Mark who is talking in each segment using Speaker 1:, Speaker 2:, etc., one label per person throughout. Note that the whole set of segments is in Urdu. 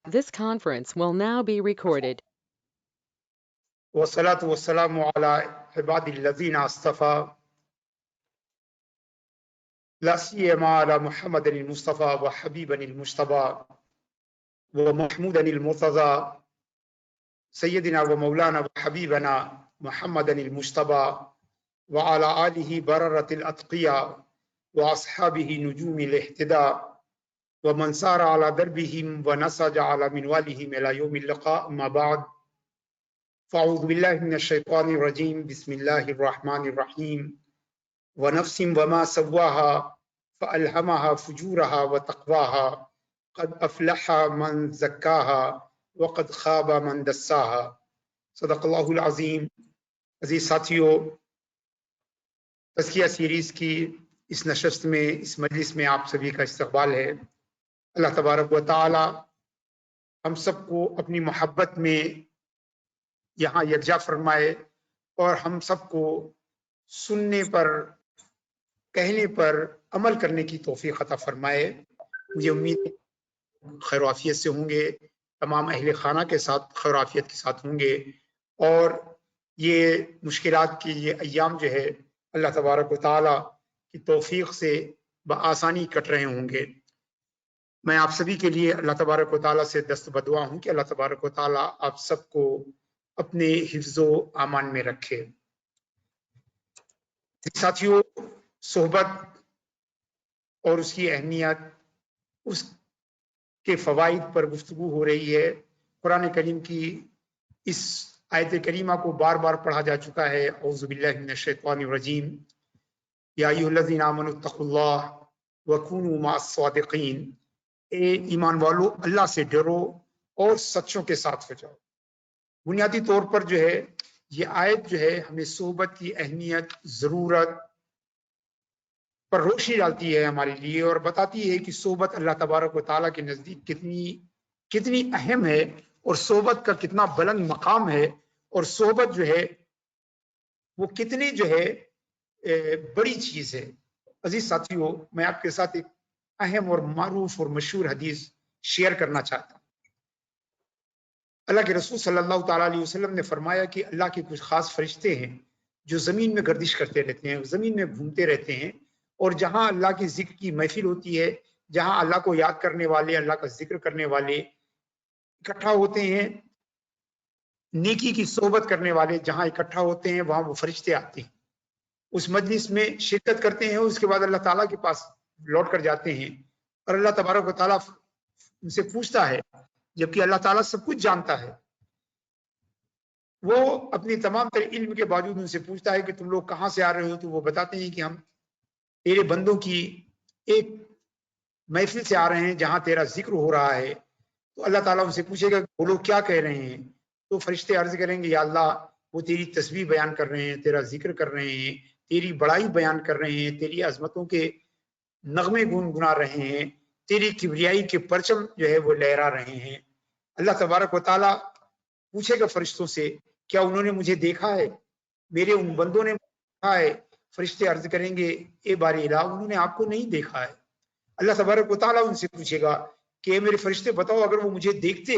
Speaker 1: This conference will now be recorded.
Speaker 2: والصلاة والسلام على عباد الذين اصطفى لا سيما على محمد المصطفى وحبيبا المجتبى ومحمودا المرتضى سيدنا ومولانا وحبيبنا محمدا المجتبى وعلى آله بررة الأتقياء وأصحابه نجوم الاهتداء ومن سار على دربهم ونسج على منوالهم إلى يوم اللقاء. أما بعد، فأعوذ بالله من الشيطان الرجيم. بسم الله الرحمن الرحيم. ونفس وما سواها فألهمها فجورها وتقواها قد أفلح من زكاها وقد خاب من دساها. صدق اللہ العظیم. عزیز ساتھیو، تزکیہ سیریز کی اس نشست میں، اس مجلس میں آپ سبھی کا استقبال ہے. اللہ تبارک و تعالی ہم سب کو اپنی محبت میں یہاں یکجا فرمائے اور ہم سب کو سننے پر، کہنے پر عمل کرنے کی توفیق عطا فرمائے. مجھے امید ہے خیر و عافیت سے ہوں گے، تمام اہل خانہ کے ساتھ خیر و عافیت کے ساتھ ہوں گے، اور یہ مشکلات کی یہ ایام جو ہے اللہ تبارک و تعالی کی توفیق سے بآسانی کٹ رہے ہوں گے. میں آپ سبھی کے لیے اللہ تبارک و تعالی سے دست بدعا ہوں کہ اللہ تبارک و تعالی آپ سب کو اپنے حفظ و امان میں رکھے. ساتھیوں، صحبت اور اس کی اہمیت، اس کے فوائد پر گفتگو ہو رہی ہے. قرآن کریم کی اس آیت کریمہ کو بار بار پڑھا جا چکا ہے. اعوذ باللہ من الشیطان الرجیم. یا ایھا الذین آمنوا اتقوا اللہ وکونوا مع الصادقین. اے ایمان والو، اللہ سے ڈرو اور سچوں کے ساتھ ہو جاؤ. بنیادی طور پر جو ہے یہ آیت جو ہے ہمیں صحبت کی اہمیت، ضرورت پر روشنی ڈالتی ہے ہمارے لیے، اور بتاتی ہے کہ صحبت اللہ تبارک و تعالیٰ کے نزدیک کتنی اہم ہے، اور صحبت کا کتنا بلند مقام ہے، اور صحبت جو ہے وہ کتنی جو ہے بڑی چیز ہے. عزیز ساتھیوں، میں آپ کے ساتھ ایک اہم اور معروف اور مشہور حدیث شیئر کرنا چاہتا ہوں. اللہ کے رسول صلی اللہ تعالیٰ علیہ وسلم نے فرمایا کہ اللہ کے کچھ خاص فرشتے ہیں جو زمین میں گردش کرتے رہتے ہیں، زمین میں گھومتے رہتے ہیں، اور جہاں اللہ کے ذکر کی محفل ہوتی ہے، جہاں اللہ کو یاد کرنے والے، اللہ کا ذکر کرنے والے اکٹھا ہوتے ہیں، نیکی کی صحبت کرنے والے جہاں اکٹھا ہوتے ہیں، وہاں وہ فرشتے آتے ہیں، اس مجلس میں شرکت کرتے ہیں، اس کے بعد اللہ تعالیٰ کے پاس لوٹ کر جاتے ہیں، اور اللہ تبارک و تعالیٰ ان سے پوچھتا ہے، جبکہ اللہ تعالیٰ سب کچھ جانتا ہے. وہ اپنی تمام تر علم کے باوجود ان سے پوچھتا ہے کہ تم لوگ کہاں سے آ رہے ہو؟ تو وہ بتاتے ہیں کہ ہم تیرے بندوں کی ایک محفل سے آ رہے ہیں جہاں تیرا ذکر ہو رہا ہے. تو اللہ تعالیٰ ان سے پوچھے گا وہ لوگ کیا کہہ رہے ہیں؟ تو فرشتے عرض کریں گے یا اللہ وہ تیری تسبیح بیان کر رہے ہیں، تیرا ذکر کر رہے ہیں، تیری بڑائی بیان کر رہے ہیں، تیری عظمتوں کے نغمے گنگنا رہے ہیں، تیری کبریائی کے پرچم جو ہے وہ لہرا رہے ہیں. اللہ تبارک و تعالیٰ پوچھے گا فرشتوں سے کیا انہوں نے مجھے دیکھا ہے؟ میرے ان بندوں نے دیکھا ہے؟ فرشتے عرض کریں گے اے باری الہ، انہوں نے آپ کو نہیں دیکھا ہے. اللہ تبارک و تعالیٰ ان سے پوچھے گا کہ میرے فرشتے بتاؤ اگر وہ مجھے دیکھتے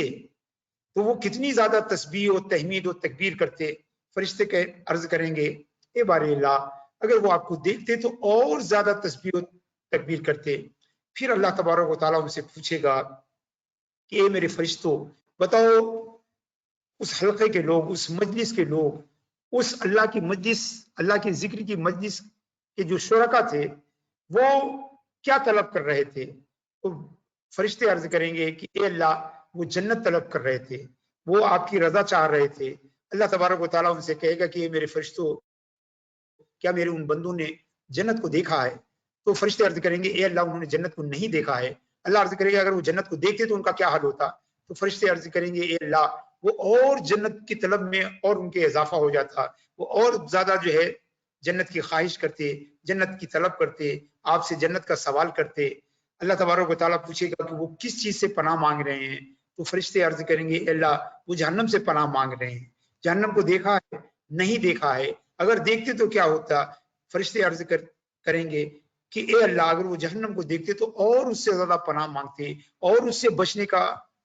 Speaker 2: تو وہ کتنی زیادہ تسبیح و تحمید و تکبیر کرتے؟ فرشتے عرض کریں گے اے باری اللہ، اگر وہ آپ کو دیکھتے تو اور زیادہ تسبیح و تکبیر کرتے. پھر اللہ تبارک و تعالیٰ ان سے پوچھے گا کہ اے میرے فرشتوں بتاؤ اس حلقے کے لوگ، اس مجلس کے لوگ، اس اللہ کی مجلس، اللہ کے ذکر کی مجلس کے جو شرکا تھے وہ کیا طلب کر رہے تھے؟ تو فرشتے عرض کریں گے کہ اے اللہ وہ جنت طلب کر رہے تھے، وہ آپ کی رضا چاہ رہے تھے. اللہ تبارک و تعالیٰ ان سے کہے گا کہ اے میرے فرشتوں کیا میرے ان بندوں نے جنت کو دیکھا ہے؟ تو فرشتے عرض کریں گے اے اللہ انہوں نے جنت کو نہیں دیکھا ہے. اللہ عرض کرے گا اگر وہ جنت کو دیکھتے تو ان کا کیا حال ہوتا؟ تو فرشتے عرض کریں گے اے اللہ وہ اور جنت کی طلب میں اور ان کے اضافہ ہو جاتا، وہ اور زیادہ جو ہے جنت کی خواہش کرتے، جنت کی طلب کرتے، آپ سے جنت کا سوال کرتے. اللہ تبارک و تعالیٰ پوچھے گا کہ وہ کس چیز سے پناہ مانگ رہے ہیں؟ تو فرشتے عرض کریں گے اے اللہ وہ جہنم سے پناہ مانگ رہے ہیں. جہنم کو دیکھا ہے؟ نہیں دیکھا ہے. اگر دیکھتے تو کیا ہوتا؟ فرشتے عرض کریں گے کہ اے اللہ اگر وہ جہنم کو دیکھتے تو اور اس سے زیادہ پناہ مانگتے اور اس سے بچنے کا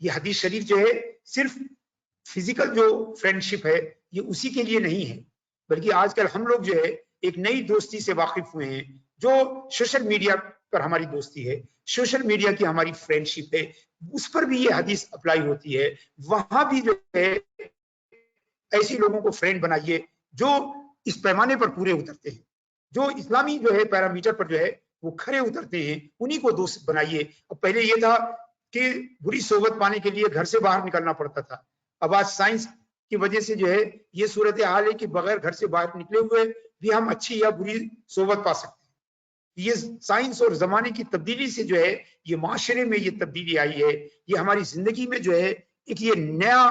Speaker 2: یہ حدیث شریف جو ہے صرف فزیکل جو فرینڈشپ ہے یہ اسی کے لیے نہیں ہے، بلکہ آج کل ہم لوگ جو ہے ایک نئی دوستی سے واقف ہوئے ہیں جو سوشل میڈیا پر ہماری دوستی ہے، سوشل میڈیا کی ہماری فرینڈشپ ہے، اس پر بھی یہ حدیث اپلائی ہوتی ہے۔ وہاں بھی جو ہے ایسے لوگوں کو فرینڈ بنائیے جو اس پیمانے پر پورے اترتے ہیں، جو اسلامی جو ہے پیرامیٹر پر جو ہے وہ کھڑے اترتے ہیں، انہی کو دوست بنائیے۔ اب پہلے یہ تھا کہ بری صحبت پانے کے لیے گھر سے باہر نکلنا پڑتا تھا، اب آج سائنس کی وجہ سے جو ہے یہ صورتحال ہے کہ بغیر گھر سے باہر نکلے ہوئے بھی ہم اچھی یا بری صحبت پا سکتے ہیں۔ یہ سائنس اور زمانے کی تبدیلی سے جو ہے یہ معاشرے میں یہ تبدیلی آئی ہے، یہ ہماری زندگی میں جو ہے ایک یہ نیا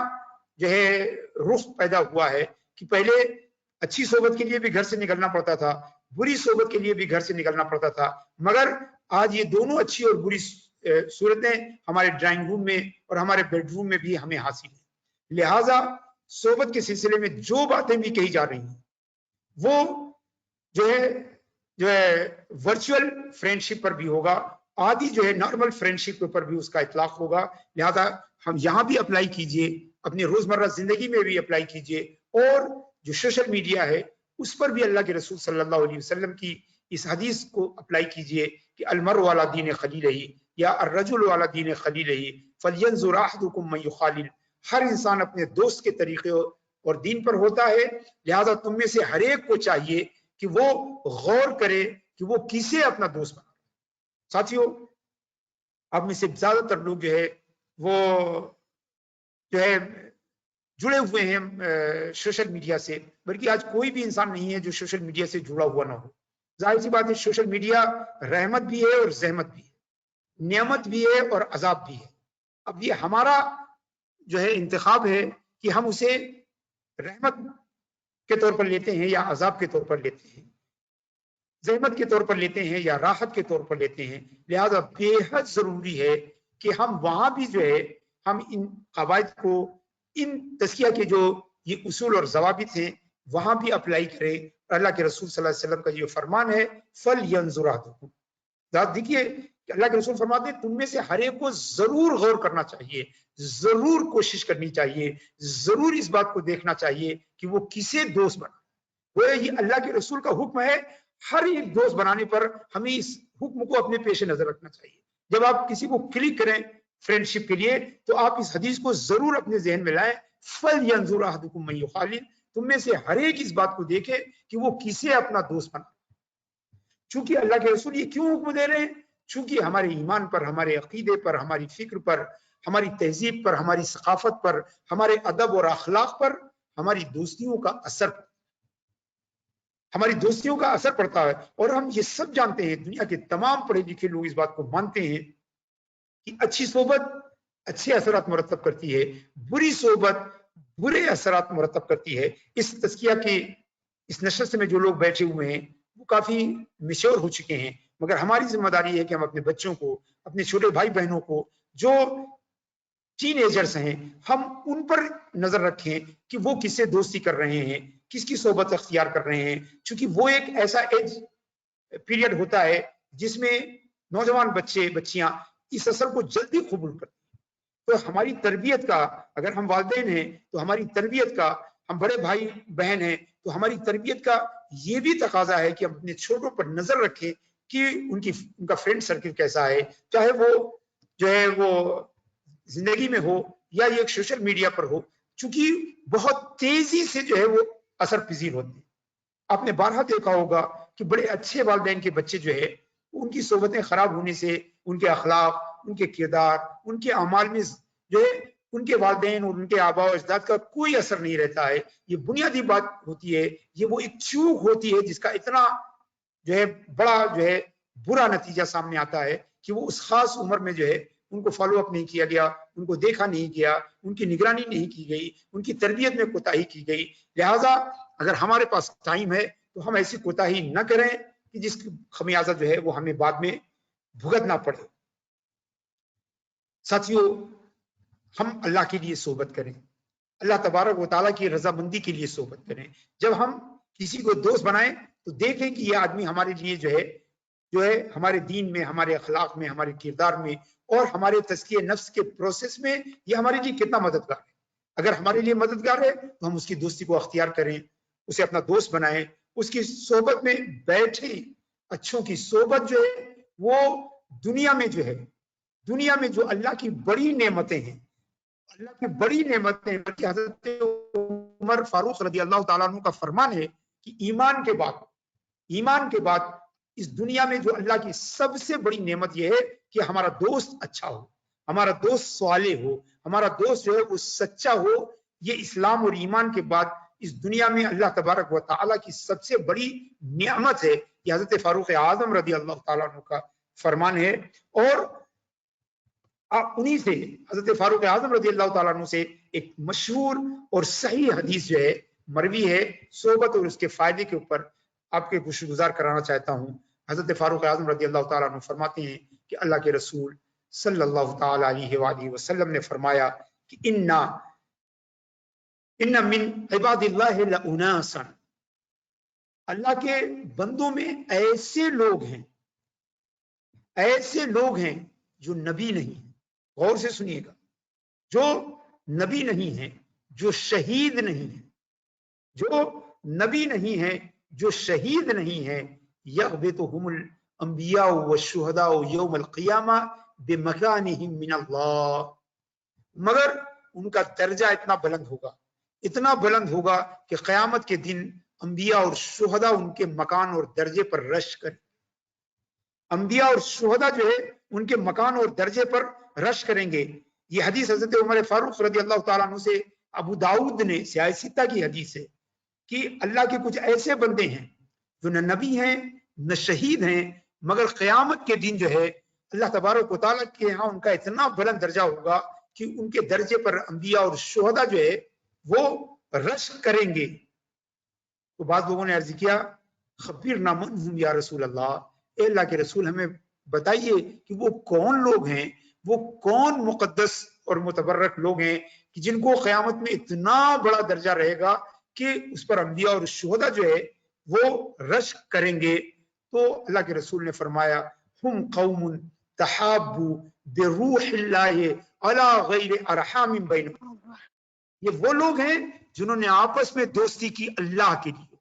Speaker 2: جو ہے رخ پیدا ہوا ہے کہ پہلے اچھی صحبت کے لیے بھی گھر سے نکلنا پڑتا تھا، بری صحبت کے لیے بھی گھر سے نکلنا پڑتا تھا، مگر آج یہ دونوں اچھی اور بری صورتیں ہمارے ڈرائنگ روم میں اور ہمارے بیڈ روم میں بھی ہمیں حاصل ہیں۔ لہٰذا صحبت کے سلسلے میں جو باتیں بھی کہی جا رہی ہیں وہ جو ہے ورچوئل فرینڈشپ پر بھی ہوگا، عادی جو ہے نارمل فرینڈشپ پر بھی اس کا اطلاق ہوگا۔ لہذا ہم یہاں بھی اپلائی کیجئے، اپنی روزمرہ زندگی میں بھی اپلائی کیجئے، اور جو سوشل میڈیا ہے اس پر بھی اللہ کے رسول صلی اللہ علیہ وسلم کی اس حدیث کو اپلائی کیجئے کہ المرء علی دین خلیلہ یا الرجل علی دین خلیلہ فلینظر احدکم من یخالل، ہر انسان اپنے دوست کے طریقے اور دین پر ہوتا ہے، لہذا تم میں سے ہر ایک کو چاہیے کہ وہ غور کرے کہ وہ کسے اپنا دوست بنا۔ ساتھیو، اب میں سے زیادہ تر لوگ جو ہے وہ جو ہے جڑے ہوئے ہیں سوشل میڈیا سے، بلکہ آج کوئی بھی انسان نہیں ہے جو سوشل میڈیا سے جڑا ہوا نہ ہو۔ ظاہر سی بات ہے سوشل میڈیا رحمت بھی ہے اور زحمت بھی ہے، نعمت بھی ہے اور عذاب بھی ہے۔ اب یہ ہمارا جو ہے انتخاب ہے کہ ہم اسے رحمت کے طور پر لیتے ہیں یا عذاب کے طور پر لیتے ہیں، زحمت کے طور پر لیتے ہیں یا راحت کے طور پر لیتے ہیں۔ لہذا بے حد ضروری ہے کہ ہم وہاں بھی جو ہے ہم ان قواعد کو، ان تزکیہ کے جو یہ اصول اور ضوابط ہیں وہاں بھی اپلائی کریں۔ اللہ کے رسول صلی اللہ علیہ وسلم کا یہ فرمان ہے فَلْيَنْظُرْ أَحَدُكُمْ، دیکھیے کہ اللہ کے رسول فرماتے ہیں تم میں سے ہر ایک کو ضرور غور کرنا چاہیے، ضرور کوشش کرنی چاہیے، ضرور اس بات کو دیکھنا چاہیے کہ وہ کسے دوست بنا۔ وہ یہ اللہ کے رسول کا حکم ہے، ہر ایک دوست بنانے پر ہمیں اس حکم کو اپنے پیش نظر رکھنا چاہیے۔ جب آپ کسی کو کلک کریں فرینڈشپ کے لیے تو آپ اس حدیث کو ضرور اپنے ذہن میں لائیں، فَلْيَنْظُرْ أَحَدُكُمْ مَن يُخَالِلْ، تم میں سے ہر ایک اس بات کو دیکھے کہ وہ کسے اپنا دوست بنا۔ چونکہ اللہ کے رسول یہ کیوں حکم دے رہے ہیں؟ چونکہ ہمارے ایمان پر، ہمارے عقیدے پر، ہماری فکر پر، ہماری تہذیب پر، ہماری ثقافت پر، ہمارے ادب اور اخلاق پر ہماری دوستیوں کا اثر پڑتا ہے۔ اور ہم یہ سب جانتے ہیں، دنیا کے تمام پڑھے لکھے لوگ اس بات کو مانتے ہیں کہ اچھی صحبت اچھے اثرات مرتب کرتی ہے، بری صحبت برے اثرات مرتب کرتی ہے۔ اس تزکیہ کی اس نشست میں جو لوگ بیٹھے ہوئے ہیں وہ کافی میچور ہو چکے ہیں، مگر ہماری ذمہ داری ہے کہ ہم اپنے بچوں کو، اپنے چھوٹے بھائی بہنوں کو جو ٹین ایجرز ہیں، ہم ان پر نظر رکھیں کہ وہ کس سے دوستی کر رہے ہیں، کس کی صحبت اختیار کر رہے ہیں، چونکہ وہ ایک ایسا ایج پیریڈ ہوتا ہے جس میں نوجوان بچے بچیاں اس اثر کو جلدی قبول کرتے ہیں۔ تو ہماری تربیت کا، اگر ہم والدین ہیں تو ہماری تربیت کا، ہم بڑے بھائی بہن ہیں تو ہماری تربیت کا یہ بھی تقاضا ہے کہ ہم اپنے چھوٹوں پر نظر رکھیں کہ ان کا فرینڈ سرکل کیسا ہے، چاہے وہ جو ہے وہ زندگی میں ہو یا یہ ایک سوشل میڈیا پر ہو، چونکہ بہت تیزی سے جو ہے وہ اثر پذیر ہوتے ہیں۔ آپ نے بارہا دیکھا ہوگا کہ بڑے اچھے والدین کے بچے جو ہے ان کی صحبتیں خراب ہونے سے ان کے اخلاق، ان کے کردار، ان کے اعمال میں جو ہے ان کے والدین اور ان کے آباء و اجداد کا کوئی اثر نہیں رہتا ہے۔ یہ بنیادی بات ہوتی ہے، یہ وہ ایک چوک ہوتی ہے جس کا اتنا جو ہے بڑا جو ہے برا نتیجہ سامنے آتا ہے کہ وہ اس خاص عمر میں جو ہے ان کو فالو اپ نہیں کیا گیا، ان کو دیکھا نہیں گیا، ان کی نگرانی نہیں کی گئی، ان کی تربیت میں کوتاہی کی گئی۔ لہٰذا اگر ہمارے پاس ٹائم ہے تو ہم ایسی کوتاہی نہ کریں کہ جس کی خمیازہ جو ہے وہ ہمیں بعد میں بھگتنا پڑے۔ ساتھیو، ہم اللہ کے لیے صحبت کریں، اللہ تبارک و تعالیٰ کی رضامندی کے لیے صحبت کریں۔ جب ہم کسی کو دوست بنائیں تو دیکھیں کہ یہ آدمی ہمارے لیے جو ہے جو ہے ہمارے دین میں، ہمارے اخلاق میں، ہمارے کردار میں اور ہمارے تزکیہ نفس کے پروسیس میں یہ ہمارے لیے کتنا مددگار ہے۔ اگر ہمارے لیے مددگار ہے تو ہم اس کی دوستی کو اختیار کریں، اسے اپنا دوست بنائیں، اس کی صحبت میں بیٹھیں۔ اچھوں کی صحبت جو ہے وہ دنیا میں جو ہے، دنیا میں جو اللہ کی بڑی نعمتیں ہیں، اللہ کی بڑی نعمتیں، بلکہ حضرت عمر فاروق رضی اللہ تعالیٰ عنہ کا فرمان ہے کہ ایمان کے بعد اس دنیا میں جو اللہ کی سب سے بڑی نعمت یہ ہے کہ ہمارا دوست اچھا ہو، ہمارا دوست صالح ہو، ہمارا دوست جو ہے وہ سچا ہو۔ یہ اسلام اور ایمان کے بعد اس دنیا میں اللہ تبارک و تعالیٰ کی سب سے بڑی نعمت ہے۔ یہ حضرت فاروق اعظم رضی اللہ تعالیٰ عنہ کا فرمان ہے، اور انہی سے حضرت فاروق اعظم رضی اللہ تعالیٰ عنہ سے ایک مشہور اور صحیح حدیث جو ہے مروی ہے صحبت اور اس کے فائدے کے اوپر آپ کے گوش گزار کرانا چاہتا ہوں۔ حضرت فاروق اعظم رضی اللہ تعالیٰ عنہ فرماتے ہیں کہ اللہ کے رسول صلی اللہ تعالیٰ علیہ وآلہ وسلم نے فرمایا کہ ان من عباد اللہ لاناسا، اللہ کے بندوں میں ایسے لوگ ہیں جو نبی نہیں ہیں، غور سے سنیے گا، جو نبی نہیں ہیں، جو شہید نہیں ہیں، جو نبی نہیں ہیں، جو شہید نہیں ہیں، یغبطہم الانبیاء والشہداء یوم القیامہ بمکانہم من اللہ، مگر ان کا درجہ اتنا بلند ہوگا کہ قیامت کے دن انبیاء اور شہداء ان کے مکان اور درجے پر رش کریں، انبیاء اور شہداء جو ہے ان کے مکان اور درجے پر رش کریں گے۔ یہ حدیث حضرت عمر فاروق رضی اللہ تعالیٰ عنہ سے ابو داؤد نے سیاہ ستہ کی حدیث ہے کہ اللہ کے کچھ ایسے بندے ہیں جو نہ نبی ہیں نہ شہید ہیں، مگر قیامت کے دن جو ہے اللہ تبارک و تعالیٰ کے ہاں ان کا اتنا بلند درجہ ہوگا کہ ان کے درجے پر انبیاء اور شہداء جو ہے وہ رش کریں گے۔ تو بعض لوگوں نے عرض کیا خبرنا من ہم یا رسول اللہ، اے اللہ کے رسول ہمیں بتائیے کہ وہ کون لوگ ہیں، وہ کون مقدس اور متبرک لوگ ہیں کہ جن کو قیامت میں اتنا بڑا درجہ رہے گا کہ اس پر انبیاء اور شہداء جو ہے وہ رش کریں گے۔ تو اللہ کے رسول نے فرمایا ہم قوم تحابوا بروح اللہ علی غیر ارحام بینہم، یہ وہ لوگ ہیں جنہوں نے آپس میں دوستی کی اللہ کے لیے،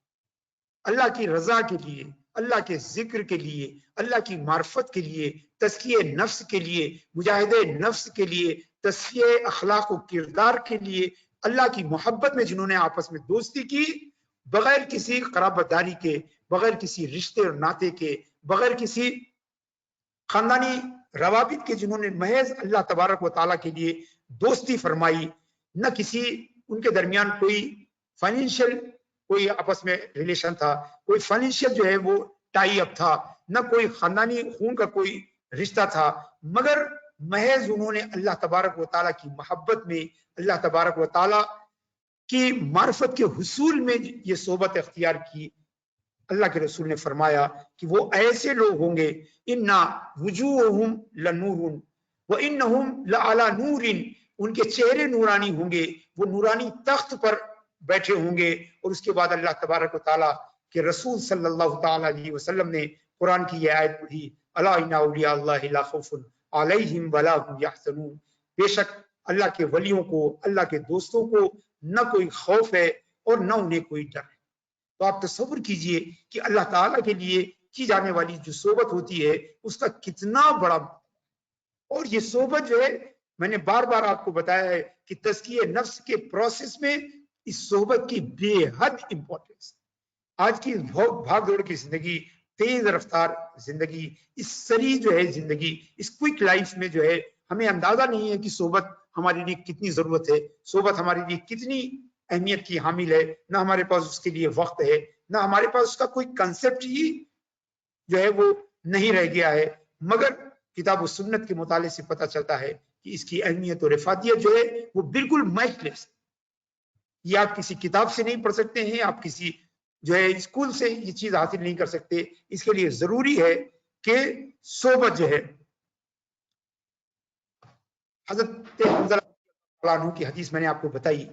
Speaker 2: اللہ کی رضا کے لیے، اللہ کے ذکر کے لیے، اللہ کی معرفت کے لیے، تزکیہ نفس کے لیے، مجاہدہ نفس کے لیے، تصفیہ اخلاق و کردار کے لیے، اللہ کی محبت میں جنہوں نے آپس میں دوستی کی، بغیر کسی قرابت داری کے، بغیر کسی رشتے اور ناطے کے، بغیر کسی خاندانی روابط کے، جنہوں نے محض اللہ تبارک و تعالیٰ کے لیے دوستی فرمائی، نہ کسی ان کے درمیان کوئی فائنینشیل کوئی آپس میں ریلیشن تھا، کوئی فائنینشیل جو ہے وہ ٹائی اپ تھا، نہ کوئی خاندانی خون کا کوئی رشتہ تھا، مگر محض انہوں نے اللہ تبارک و تعالیٰ کی محبت میں، اللہ تبارک و تعالیٰ کی معرفت کے حصول میں یہ صحبت اختیار کی۔ اللہ کے رسول نے فرمایا کہ وہ ایسے لوگ ہوں گے اِنَّا وُجُوهُمْ لَنُورٌ وَإِنَّهُمْ لَعَلَى نُورٍ، ان کے چہرے نورانی ہوں گے، وہ نورانی تخت پر بیٹھے ہوں گے۔ اور اس کے بعد اللہ تبارک و تعالیٰ کے رسول صلی اللہ تعالیٰ علیہ وسلم نے قرآن کی یہ آیت پڑھی الا ان اولیاء اللہ لا خوف علیہم ولا هم یحزنون، بے شک اللہ کے ولیوں کو، اللہ کے دوستوں کو نہ کوئی خوف ہے اور نہ انہیں کوئی ڈر ہے۔ تو آپ تصور کیجئے کہ اللہ تعالیٰ کے لیے کی جانے والی جو صحبت ہوتی ہے اس کا کتنا بڑا، اور یہ صحبت جو ہے میں نے بار بار آپ کو بتایا ہے کہ تزکیہ نفس کے پروسیس میں اس صحبت کی بے حد امپورٹنس۔ آج کی بھاگ دوڑ کی زندگی، تیز رفتار زندگی، اس سری جو ہے زندگی، اس کوئک لائف میں جو ہے ہمیں اندازہ نہیں ہے کہ صحبت ہمارے لیے کتنی ضرورت ہے، صحبت ہمارے لیے کتنی اہمیت کی حامل ہے، نہ ہمارے پاس اس کے لیے وقت ہے، نہ ہمارے پاس اس کا کوئی کنسپٹ ہی جو ہے وہ نہیں رہ گیا ہے۔ مگر کتاب و سنت کے مطالعے سے پتہ چلتا ہے کہ اس کی اہمیت اور افادیت جو ہے وہ بالکل میچلیس ہے۔ یہ آپ کسی کتاب سے نہیں پڑھ سکتے ہیں، آپ کسی جو ہے اسکول سے یہ چیز حاصل نہیں کر سکتے۔ اس کے لیے ضروری ہے کہ صحبت جو ہے، حضرت حنظلہ رضی اللہ عنہ کی حدیث میں نے آپ کو بتائی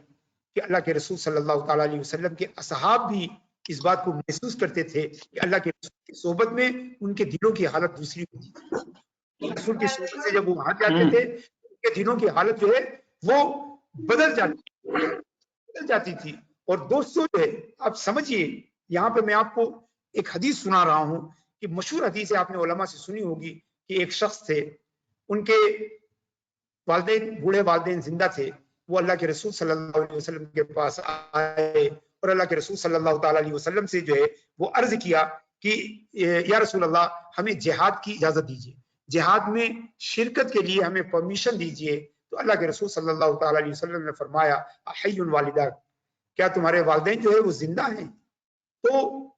Speaker 2: کہ اللہ کے رسول صلی اللہ تعالیٰ علیہ وسلم کے اصحاب بھی اس بات کو محسوس کرتے تھے کہ اللہ کے رسول کی صحبت میں ان کے دلوں کی حالت دوسری ہوتی تھی. رسول کی صحبت سے جب وہ وہاں جاتے تھے ان کے دلوں کی حالت جو ہے وہ بدل جاتی تھی. اور دوستوں جو ہے آپ سمجھیے یہاں پہ میں آپ کو ایک حدیث سنا رہا ہوں کہ مشہور حدیث ہے, آپ نے علماء سے سنی ہوگی کہ ایک شخص تھے, ان کے والدین بوڑھے والدین زندہ تھے, وہ اللہ کے رسول صلی اللہ علیہ وسلم کے پاس آئے اور اللہ کے رسول صلی اللہ تعالی علیہ وسلم سے جو ہے وہ عرض کیا کہ یا رسول اللہ ہمیں جہاد کی اجازت دیجیے, جہاد میں شرکت کے لیے ہمیں پرمیشن دیجیے. تو اللہ کے رسول صلی اللہ تعالی علیہ وسلم نے فرمایا احی الوالدہ, کیا تمہارے والدین جو ہے وہ زندہ ہیں؟ تو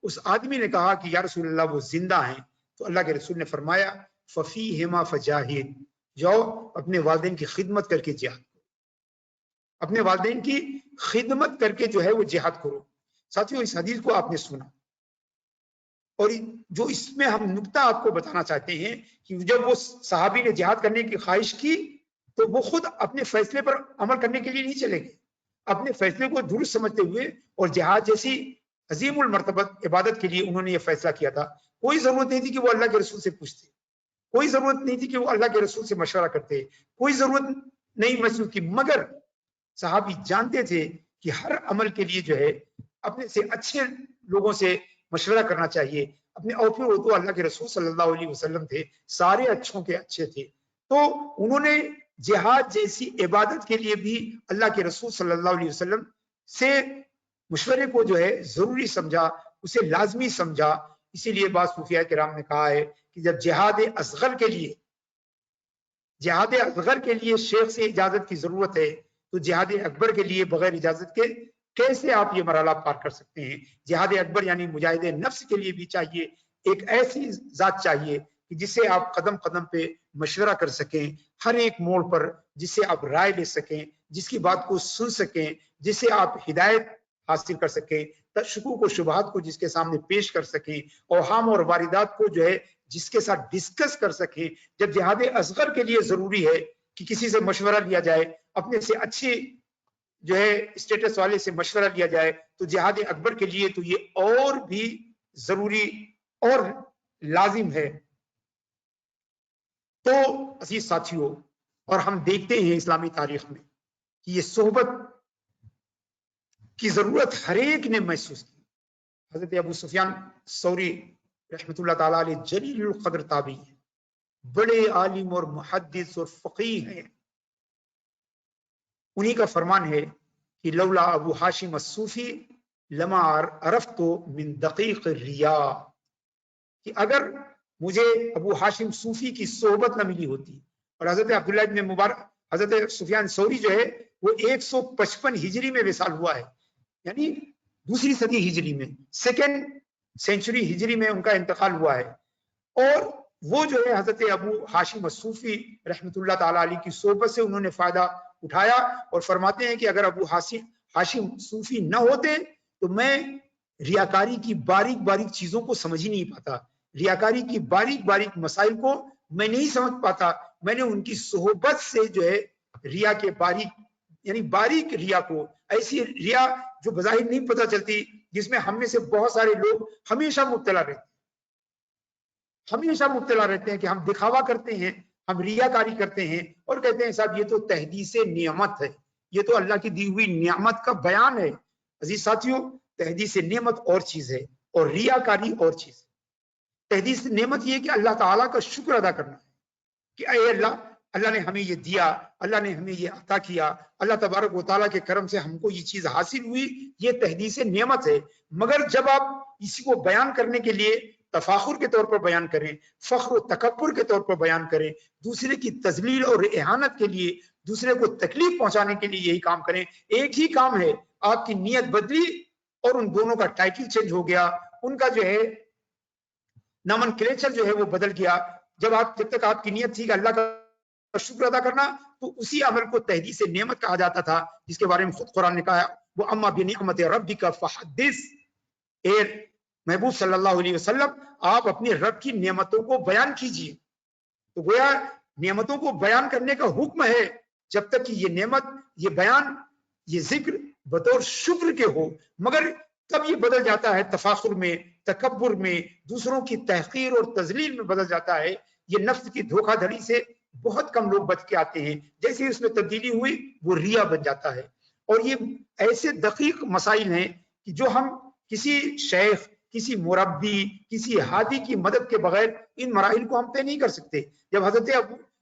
Speaker 2: اس آدمی نے کہا کہ یا رسول اللہ وہ زندہ ہیں. تو اللہ کے رسول نے فرمایا ففیہما فجاہد, جاؤ اپنے والدین کی خدمت کر کے جہاد کرو, اپنے والدین کی خدمت کر کے جو ہے وہ جہاد کرو. ساتھیوں اس حدیث کو آپ نے سنا, اور جو اس میں ہم نکتہ آپ کو بتانا چاہتے ہیں کہ جب وہ صحابی نے جہاد کرنے کی خواہش کی تو وہ خود اپنے فیصلے پر عمل کرنے کے لیے نہیں چلے گئے, اپنے فیصلے کو درست سمجھتے ہوئے اور جہاد جیسی عظیم المرتبت عبادت کے لیے انہوں نے یہ فیصلہ کیا تھا. کوئی ضرورت نہیں تھی کہ وہ اللہ کے رسول سے پوچھتے, کوئی ضرورت نہیں تھی کہ وہ اللہ کے رسول سے مشورہ کرتے, کوئی ضرورت نہیں محسوس کی, مگر صحابی جانتے تھے کہ ہر عمل کے لیے جو ہے اپنے سے اچھے لوگوں سے مشورہ کرنا چاہیے. اپنے اور پھر وہ تو اللہ کے رسول صلی اللہ علیہ وسلم تھے, سارے اچھوں کے اچھے تھے, تو انہوں نے جہاد جیسی عبادت کے لیے بھی اللہ کے رسول صلی اللہ علیہ وسلم سے مشورے کو جو ہے ضروری سمجھا, اسے لازمی سمجھا. اسی لیے بعض صوفیاء کرام نے کہا ہے کہ جب جہاد اصغر کے لیے شیخ سے اجازت کی ضرورت ہے تو جہاد اکبر کے لیے بغیر اجازت کے کیسے آپ یہ مرحلہ پار کر سکتے ہیں؟ جہاد اکبر یعنی مجاہد نفس کے لیے بھی چاہیے ایک ایسی ذات چاہیے کہ جس سے آپ قدم قدم پہ مشورہ کر سکیں, ہر ایک موڑ پر جس سے آپ رائے لے سکیں, جس کی بات کو سن سکیں, جس سے آپ ہدایت حاصل کر سکیں, شکوک و شبہات کو جس کے سامنے پیش کر سکیں, اوہام اور واردات کو جو ہے جس کے ساتھ ڈسکس کر سکیں. جب جہاد اصغر کے لیے ضروری ہے کہ کسی سے مشورہ لیا جائے, اپنے سے اچھی جو ہے اسٹیٹس والے سے مشورہ لیا جائے, تو جہاد اکبر کے لیے تو یہ اور بھی ضروری اور لازم ہے. تو عزیز ساتھیوں, اور ہم دیکھتے ہیں اسلامی تاریخ میں کہ یہ صحبت کی ضرورت ہر ایک نے محسوس کی. حضرت ابو سفیان ثوری رحمۃ اللہ تعالی علیہ جلیل القدر تابعی ہیں, بڑے عالم اور محدث اور فقیہ ہیں. انہی کا فرمان ہے کہ لولا ابو ہاشم الصوفی لما عرفت من دقیق الریا, کہ اگر مجھے ابو ہاشم صوفی کی صحبت نہ ملی ہوتی. اور حضرت عبداللہ ابن مبارک, حضرت سفیان ثوری جو ہے وہ 155 ہجری میں وصال ہوا ہے, یعنی دوسری صدی ہجری میں, سیکنڈ سینچری ہجری میں ان کا انتقال ہوا ہے. اور وہ جو ہے حضرت ابو ہاشم الصوفی رحمۃ اللہ تعالی علیہ کی صحبت سے انہوں نے فائدہ اٹھایا, اور فرماتے ہیں کہ اگر ابو ہاشم صوفی نہ ہوتے تو میں ریاکاری کی باریک باریک چیزوں کو سمجھ ہی نہیں پاتا, ریاکاری کی باریک باریک مسائل کو میں نہیں سمجھ پاتا. میں نے ان کی صحبت سے جو ہے ریا کے باریک ریا کو, ایسی ریا جو بظاہر نہیں پتہ چلتی, جس میں ہم میں سے بہت سارے لوگ ہمیشہ مبتلا رہتے ہیں کہ ہم دکھاوا کرتے ہیں, ہم ریاکاری کرتے ہیں اور کہتے ہیں صاحب یہ تو تحدیث نعمت ہے, یہ تو اللہ کی دی ہوئی نعمت کا بیان ہے. عزیز ساتھیوں, تحدیث نعمت اور چیز ہے اور ریاکاری اور چیز ہے. تحدیث نعمت یہ کہ اللہ تعالیٰ کا شکر ادا کرنا ہے کہ اے اللہ نے ہمیں یہ دیا, اللہ نے ہمیں یہ عطا کیا, اللہ تبارک و تعالیٰ کے کرم سے ہم کو یہ چیز حاصل ہوئی, یہ تحدیث نعمت ہے. مگر جب آپ اسی کو بیان کرنے کے لیے تفاخر کے طور پر بیان کریں, فخر و تکبر کے طور پر بیان کریں, دوسرے کی تذلیل اور اہانت کے لیے, دوسرے کو تکلیف پہنچانے کے لیے یہی کام کریں, ایک ہی کام ہے, آپ کی نیت بدلی اور ان دونوں کا ٹائٹل چینج ہو گیا, ان کا جو ہے نامن کلیچر جو ہے وہ بدل گیا. جب تک آپ کی نیت تھی کہ اللہ کا شکر ادا کرنا, تو اسی عمل کو تحدیث نعمت کہا جاتا تھا, جس کے بارے میں خود قرآن نے کہا وہ اما بنعمت ربک فحدث. اے محبوب صلی اللہ علیہ وسلم, آپ اپنے رب کی نعمتوں کو بیان کیجئے. تو گویا نعمتوں کو بیان کرنے کا حکم ہے, جب تک کہ یہ نعمت, یہ بیان, یہ ذکر بطور شکر کے ہو. مگر تب یہ بدل جاتا ہے تفاخر میں، تکبر میں، دوسروں کی تحقیر اور تذلیل میں بدل جاتا ہے. یہ نفس کی دھوکہ دھڑی سے بہت کم لوگ بچ کے آتے ہیں. جیسے ہی اس میں تبدیلی ہوئی وہ ریا بن جاتا ہے. اور یہ ایسے دقیق مسائل ہیں کہ جو ہم کسی شیخ، کسی مربی، کسی ہادی کی مدد کے بغیر ان مراحل کو ہم طے نہیں کر سکتے. جب حضرت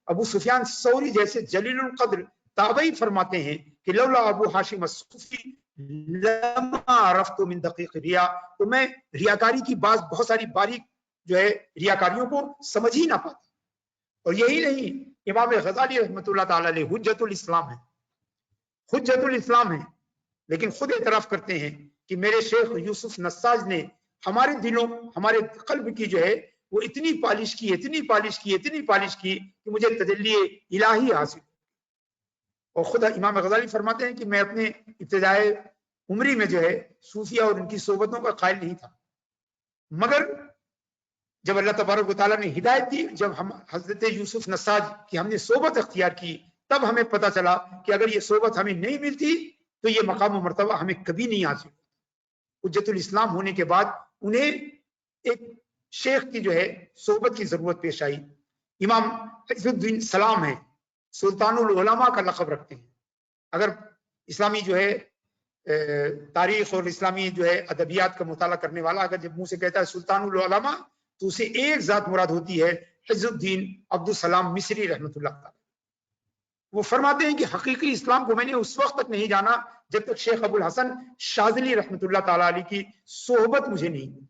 Speaker 2: ابو سفیان ثوری جیسے جلیل القدر تابعی فرماتے ہیں کہ لولا ابو ہاشم الصوفی لما عرفت من دقیق ریا، تو میں ریاکاری کی بہت ساری باریک جو ہے ریاکاریوں کو سمجھ ہی نہ پاتا. اور یہی نہیں، امام غزالی رحمۃ اللہ تعالی علیہ حجت الاسلام ہے، حجت الاسلام ہے، لیکن خود اعتراف کرتے ہیں کہ میرے شیخ یوسف نساج نے ہمارے دلوں، ہمارے قلب کی جو ہے وہ اتنی پالش کی، اتنی پالش کی، اتنی پالش کی کہ مجھے تجلی الہی حاصل. اور خدا امام غزالی فرماتے ہیں کہ میں اپنے ابتدائے عمری میں جو ہے صوفیہ اور ان کی صحبتوں کا قائل نہیں تھا، مگر جب اللہ تبارک و تعالیٰ نے ہدایت دی، جب ہم حضرت یوسف نساج کی ہم نے صحبت اختیار کی، تب ہمیں پتہ چلا کہ اگر یہ صحبت ہمیں نہیں ملتی تو یہ مقام و مرتبہ ہمیں کبھی نہیں حاصل. حجت الاسلام ہونے کے بعد انہیں ایک شیخ کی جو ہے صحبت کی ضرورت پیش آئی. امام عز الدین سلام ہیں، سلطان العلماء کا لقب رکھتے ہیں. اگر اسلامی جو ہے تاریخ اور اسلامی جو ہے ادبیات کا مطالعہ کرنے والا اگر جب منہ سے کہتا ہے سلطان العلماء تو اسے ایک ذات مراد ہوتی ہے، عز الدین عبدالسلام مصری رحمۃ اللہ تعالی. وہ فرماتے ہیں کہ حقیقی اسلام کو میں نے اس وقت تک نہیں جانا جب تک شیخ ابو الحسن شاذلی رحمۃ اللہ تعالی علیہ کی صحبت مجھے نہیں ملی.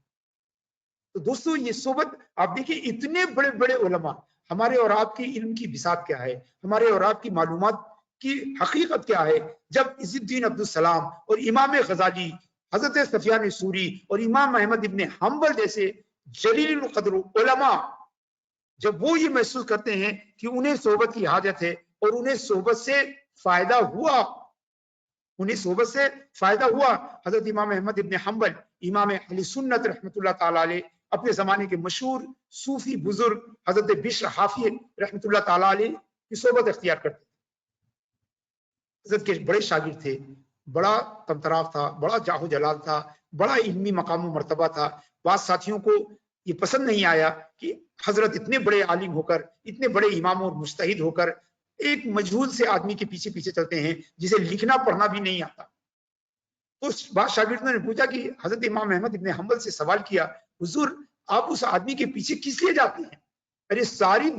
Speaker 2: تو دوستو یہ صحبت آپ دیکھیں، اتنے بڑے بڑے علماء، ہمارے اور آپ کی علم کی بساط کیا ہے، ہمارے اور آپ کی معلومات کی حقیقت کیا ہے. جب عز الدین عبدالسلام اور امام غزالی، حضرت سفیان ثوری اور امام احمد ابن حنبل جیسے جلیل القدر علماء جب وہ یہ محسوس کرتے ہیں کہ انہیں صحبت کی حاجت ہے اور انہیں صحبت سے فائدہ ہوا، انہیں صحبت سے فائدہ ہوا. حضرت امام احمد ابن حنبل، امام اہل سنت رحمۃ اللہ تعالی علیہ، اپنے زمانے کے مشہور صوفی بزرگ حضرت بشر حافی رحمۃ اللہ تعالی علیہ کی صحبت اختیار کرتے تھے. حضرت کے بڑے شاگرد تھے، بڑا طمطراف تھا، بڑا جاہ جلال تھا، بڑا علمی مقام و مرتبہ تھا. بعض ساتھیوں کو یہ پسند نہیں آیا کہ حضرت اتنے بڑے عالم ہو کر، اتنے بڑے امام اور مجتہد ہو کر ایک مجہول سے آدمی کے پیچھے پیچھے چلتے ہیں جسے لکھنا پڑھنا بھی نہیں آتا. تو بعض شاگردوں نے پوچھا کہ حضرت امام احمد ابن حنبل سے سوال کیا، حضور آپ اس آدمی کے پیچھے کس لیے جاتے ہیں؟ ارے ساری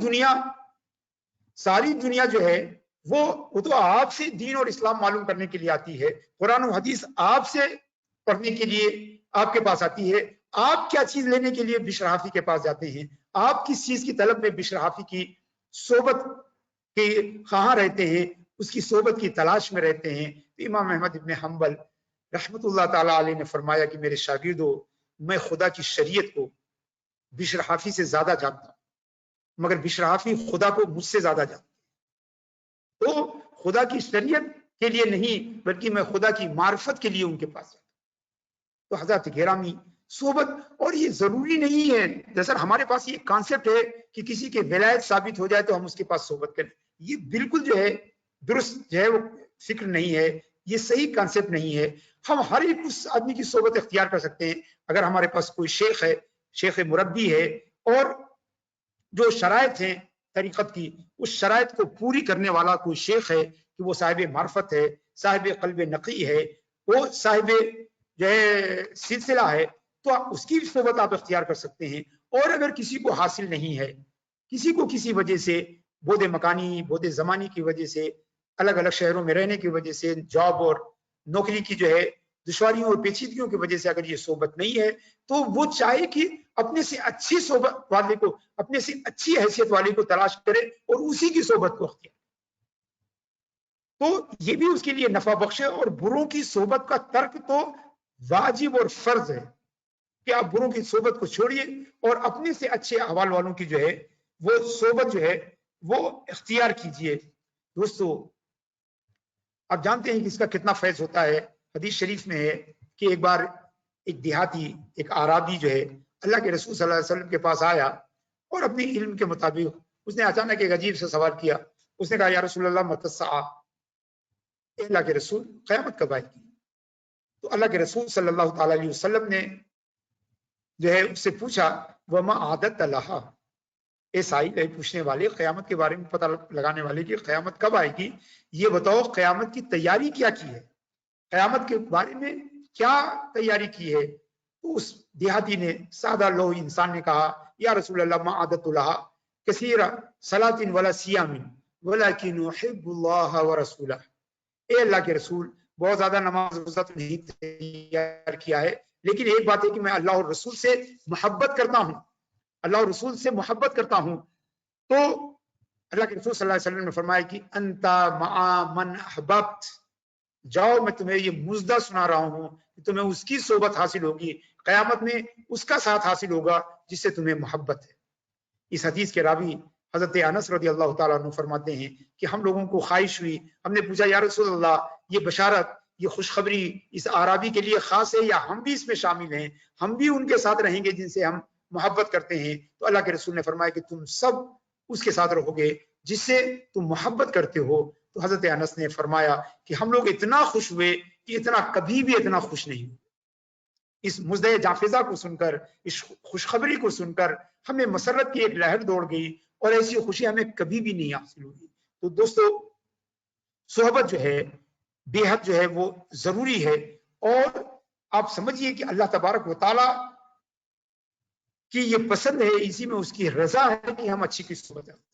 Speaker 2: دنیا جو ہے وہ تو آپ سے دین اور اسلام معلوم کرنے کے لیے آتی ہے، قرآن و حدیث آپ سے پڑھنے کے لیے آپ کے پاس آتی ہے. آپ کیا چیز لینے کے لیے بشر حافی کے پاس جاتے ہیں؟ آپ کس چیز کی طلب میں بشر حافی کی صحبت کے خواہاں رہتے ہیں، اس کی صحبت کی تلاش میں رہتے ہیں؟ تو امام احمد ابن حنبل رحمت اللہ تعالی علیہ نے فرمایا کہ میرے شاگردوں، میں خدا کی شریعت کو بشر حافی سے زیادہ جانتا ہوں، مگر بشر حافی خدا کو مجھ سے زیادہ جانتا. تو خدا کی شریعت کے لیے نہیں بلکہ میں خدا کی معرفت کے لیے ان کے پاس جاتا ہوں. تو حضرت گرامی صحبت، اور یہ ضروری نہیں ہے جیسا ہمارے پاس یہ کانسیپٹ ہے کہ کسی کے ولایت ثابت ہو جائے تو ہم اس کے پاس صحبت کریں. یہ بالکل جو ہے درست جو ہے وہ فکر نہیں ہے، یہ صحیح کانسیپٹ نہیں ہے. ہم ہر ایک اس آدمی کی صحبت اختیار کر سکتے ہیں اگر ہمارے پاس کوئی شیخ ہے، شیخ مربی ہے، اور جو شرائط ہیں طریقت کی، اس شرائط کو پوری کرنے والا کوئی شیخ ہے کہ وہ صاحب معرفت ہے، صاحب قلب نقی ہے، وہ صاحب جو ہے سلسلہ ہے، تو اس کی صحبت آپ اختیار کر سکتے ہیں. اور اگر کسی کو حاصل نہیں ہے، کسی کو کسی وجہ سے بود مکانی، بود زمانی کی وجہ سے، الگ الگ شہروں میں رہنے کی وجہ سے، جاب اور نوکری کی جو ہے دشواریوں اور پیچیدگیوں کی وجہ سے اگر یہ صحبت نہیں ہے، تو وہ چاہے کہ اپنے سے اچھی صحبت والے کو، اپنے سے اچھی حیثیت والے کو تلاش کرے اور اسی کی صحبت کو اختیار. تو یہ بھی اس کے لیے نفع بخش ہے. اور بروں کی صحبت کا ترک تو واجب اور فرض ہے کہ آپ بروں کی صحبت کو چھوڑیے اور اپنے سے اچھے احوال والوں کی جو ہے وہ صحبت جو ہے وہ اختیار کیجئے. دوستو آپ جانتے ہیں کہ اس کا کتنا فیض ہوتا ہے. حدیث شریف میں ہے کہ ایک بار ایک دیہاتی، ایک اعرابی جو ہے اللہ کے رسول صلی اللہ علیہ وسلم کے پاس آیا اور اپنے علم کے مطابق اس نے اچانک ایک عجیب سے سوال کیا. اس نے کہا یا رسول اللہ متی الساعہ، اللہ کے رسول قیامت کب آئے گی؟ تو اللہ کے رسول صلی اللہ تعالی علیہ وسلم نے جو ہے اس سے پوچھا وما عادت اللہ، اے سائل، اے پوچھنے والے، قیامت کے بارے میں پتہ لگانے والے کہ قیامت کب آئے گی، یہ بتاؤ قیامت کی تیاری کیا کی ہے، قیامت کے بارے میں کیا تیاری کی ہے؟ تو اس دیہاتی نے، سادہ لو انسان نے کہا یا رسول اللہ ما عادت اللہ کثیر صلاۃ ولا صیام ولکن احب اللہ ورسولہ، اے اللہ کے رسول بہت زیادہ نماز روزہ تو نہیں تیار کیا ہے، لیکن ایک بات ہے کہ میں اللہ اور رسول سے محبت کرتا ہوں، اللہ اور رسول سے محبت کرتا ہوں۔ تو اللہ کے رسول صلی اللہ علیہ وسلم نے فرمایا کہ انتا مع من احببت، جاؤ میں تمہیں یہ مزدہ سنا رہا ہوں کہ تمہیں اس کی صحبت حاصل ہوگی، قیامت میں اس کا ساتھ حاصل ہوگا جس سے تمہیں محبت ہے۔ اس حدیث کے راوی حضرت انس رضی اللہ تعالیٰ عنہ فرماتے ہیں کہ ہم لوگوں کو خواہش ہوئی، ہم نے پوچھا یا رسول اللہ یہ بشارت، یہ خوشخبری اس اعرابی کے لیے خاص ہے یا ہم بھی اس میں شامل ہیں، ہم بھی ان کے ساتھ رہیں گے جن سے ہم محبت کرتے ہیں؟ تو اللہ کے رسول نے فرمایا کہ تم سب اس کے ساتھ رہو گے جس سے تم محبت کرتے ہو۔ تو حضرت انس نے فرمایا کہ ہم لوگ اتنا خوش ہوئے کہ اتنا کبھی بھی اتنا خوش نہیں ہوئے۔ اس مزدہ جافزہ کو سن کر، اس خوشخبری کو سن کر ہمیں مسرت کی ایک لہر دوڑ گئی اور ایسی خوشی ہمیں کبھی بھی نہیں حاصل ہوئی۔ تو دوستو صحبت جو ہے بے حد جو ہے وہ ضروری ہے، اور آپ سمجھیے کہ اللہ تبارک و تعالی کی یہ پسند ہے، اسی میں اس کی رضا ہے کہ ہم اچھی کی صحبت کریں،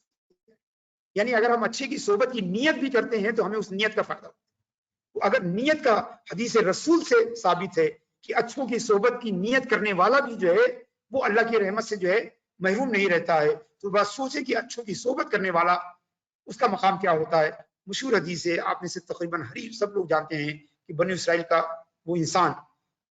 Speaker 2: یعنی اگر ہم اچھی کی صحبت کی نیت بھی کرتے ہیں تو ہمیں اس نیت کا فائدہ ہوتا ہے۔ اگر نیت کا حدیث رسول سے ثابت ہے کہ اچھوں کی صحبت کی نیت کرنے والا بھی جو ہے وہ اللہ کی رحمت سے جو ہے محروم نہیں رہتا ہے، تو بات سوچے کہ اچھوں کی صحبت کرنے والا اس کا مقام کیا ہوتا ہے۔ مشہور حدیث ہے، آپ میں سے تقریباً سب لوگ جانتے ہیں کہ بنی اسرائیل کا وہ انسان،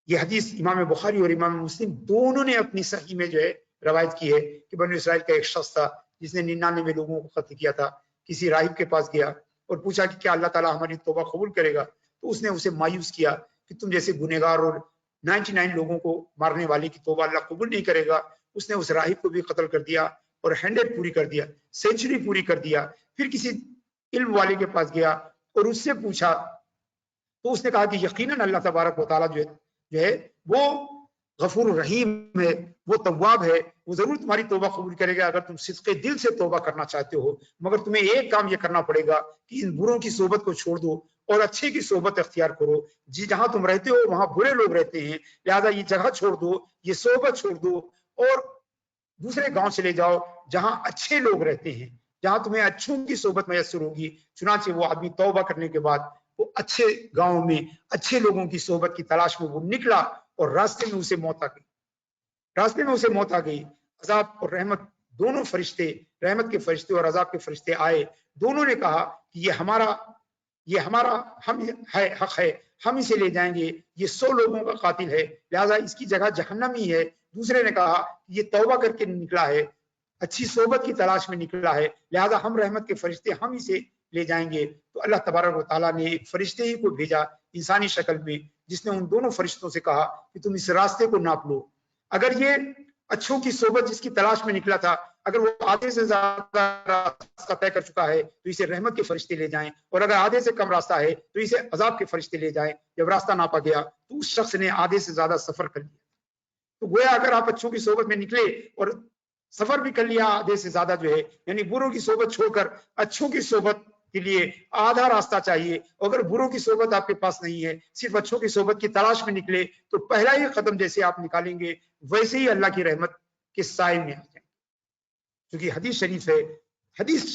Speaker 2: یہ حدیث امام بخاری اور امام مسلم دونوں نے اپنی صحیح میں جو ہے روایت کی ہے کہ بنی اسرائیل کا ایک شخص تھا جس نے 99 لوگوں کو قتل کیا تھا، کسی راہب کے پاس گیا اور پوچھا کہ کیا اللہ تعالیٰ ہماری توبہ قبول کرے گا؟ تو اس نے اسے مایوس کیا کہ تم جیسے گنہگار اور 99 لوگوں کو مارنے والے کی توبہ اللہ قبول نہیں کرے گا۔ اس نے اس راہب کو بھی قتل کر دیا اور 100 پوری کر دیا، سینچری پوری کر دیا۔ پھر کسی علم والے کے پاس گیا اور اس سے پوچھا تو اس نے کہا کہ یقیناً اللہ تبارک و تعالیٰ جو ہے وہ غفور الرحیم ہے، وہ تواب ہے، وہ ضرور تمہاری توبہ قبول کرے گا اگر تم صدق دل سے توبہ کرنا چاہتے ہو، مگر تمہیں ایک کام یہ کرنا پڑے گا کہ ان بروں کی صحبت کو چھوڑ دو اور اچھے کی صحبت اختیار کرو۔ جہاں تم رہتے ہو وہاں برے لوگ رہتے ہیں، لہذا یہ جگہ چھوڑ دو، یہ صحبت چھوڑ دو اور دوسرے گاؤں چلے جاؤ جہاں اچھے لوگ رہتے ہیں، جہاں تمہیں اچھوں کی صحبت میسر ہوگی۔ چنانچہ وہ آدمی توبہ کرنے کے بعد وہ اچھے گاؤں میں اچھے لوگوں کی صحبت کی تلاش میں وہ نکلا اور راستے میں اسے موت آ گئی۔ عذاب اور رحمت دونوں فرشتے، رحمت کے فرشتے اور عذاب کے فرشتے آئے، دونوں نے کہا کہ یہ ہمارا حق ہے، ہم اسے لے جائیں گے، یہ 100 لوگوں کا قاتل ہے، لہذا اس کی جگہ جہنم ہی ہے۔ دوسرے نے کہا یہ توبہ کر کے نکلا ہے، اچھی صحبت کی تلاش میں نکلا ہے، لہذا ہم رحمت کے فرشتے ہم اسے لے جائیں گے۔ تو اللہ تبارک و تعالیٰ نے ایک فرشتے ہی کو بھیجا انسانی شکل میں، جس نے ان دونوں فرشتوں سے کہا کہ تم اس راستے کو ناپ لو، اگر یہ اچھوں کی صحبت جس کی تلاش میں نکلا تھا اگر وہ آدھے سے زیادہ راستہ طے کر چکا ہے تو اسے رحمت کے فرشتے لے جائیں، اور اگر آدھے سے کم راستہ ہے تو اسے عذاب کے فرشتے لے جائیں۔ جب راستہ ناپا گیا تو اس شخص نے آدھے سے زیادہ سفر کر لیا۔ تو گویا اگر آپ اچھوں کی صحبت میں نکلے اور سفر بھی کر لیا آدھے سے زیادہ جو ہے، یعنی بروں کی صحبت چھوڑ کر اچھوں کی صحبت کے لیے آدھا راستہ چاہیے، اگر بروں کی صحبت آپ کے پاس نہیں ہے، صرف اچھوں کی صحبت کی تلاش میں نکلے تو پہلا ہی قدم جیسے آپ نکالیں گے ویسے ہی اللہ کی رحمت کے سائے میں آ جائیں گے۔ کیونکہ حدیث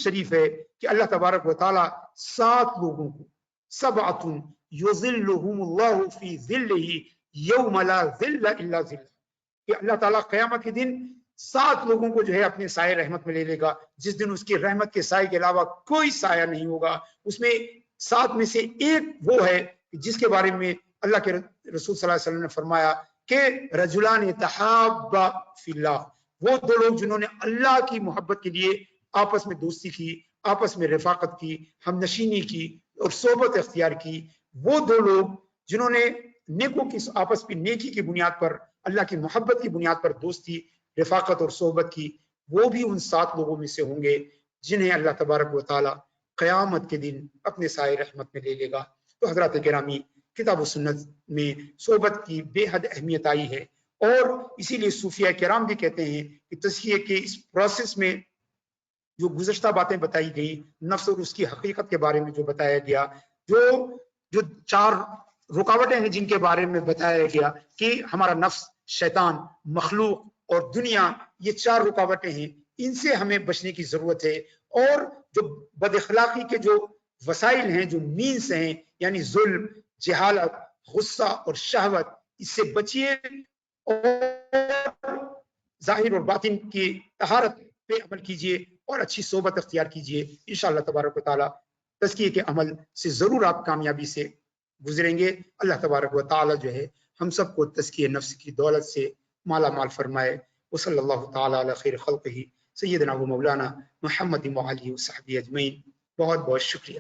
Speaker 2: شریف ہے کہ اللہ تبارک و تعالی 7 لوگوں کو، سبعۃ یظلھم اللہ فی ظلہ یوم لا ظل الا ظلہ، کہ اللہ تعالیٰ قیامت کے دن 7 لوگوں کو جو ہے اپنے سائے رحمت میں لے لے گا، جس دن اس کی رحمت کے سائے کے علاوہ کوئی سایہ نہیں ہوگا۔ اس میں 7 میں سے ایک وہ ہے جس کے بارے میں اللہ کے رسول صلی اللہ علیہ وسلم نے فرمایا کہ رجلان تحابا فی اللہ، وہ 2 لوگ جنہوں نے اللہ کی محبت کے لیے آپس میں دوستی کی، آپس میں رفاقت کی، ہم نشینی کی اور صحبت اختیار کی، وہ 2 لوگ جنہوں نے نیکوں کی آپس کی نیکی کی بنیاد پر، اللہ کی محبت کی بنیاد پر دوستی، رفاقت اور صحبت کی، وہ بھی ان 7 لوگوں میں سے ہوں گے جنہیں اللہ تبارک و تعالی قیامت کے دن اپنے سائے رحمت میں لے لے گا۔ تو حضرات گرامی، کتاب و سنت میں صحبت کی بے حد اہمیت آئی ہے، اور اسی لیے صوفیہ کرام بھی کہتے ہیں کہ تزکیے کے اس پروسیس میں جو گزشتہ باتیں بتائی گئی، نفس اور اس کی حقیقت کے بارے میں جو بتایا گیا، جو 4 رکاوٹیں ہیں جن کے بارے میں بتایا گیا کہ ہمارا نفس، شیطان، مخلوق اور دنیا، یہ 4 رکاوٹیں ہیں، ان سے ہمیں بچنے کی ضرورت ہے، اور جو بد اخلاقی کے جو وسائل ہیں، جو مینس ہیں، یعنی ظلم، جہالت، غصہ اور شہوت، اس سے بچیے اور ظاہر اور باطن کی طہارت پہ عمل کیجیے اور اچھی صحبت اختیار کیجیے۔ انشاءاللہ تبارک و تعالی تزکیے کے عمل سے ضرور آپ کامیابی سے گزریں گے۔ اللہ تبارک و تعالی جو ہے ہم سب کو تزکیے نفس کی دولت سے مالا مال فرمائے۔ وصلی اللہ تعالی علی خیر خلقہ سیدنا و مولانا محمد و علیہ وصحبہ اجمعین۔ بہت بہت شکریہ۔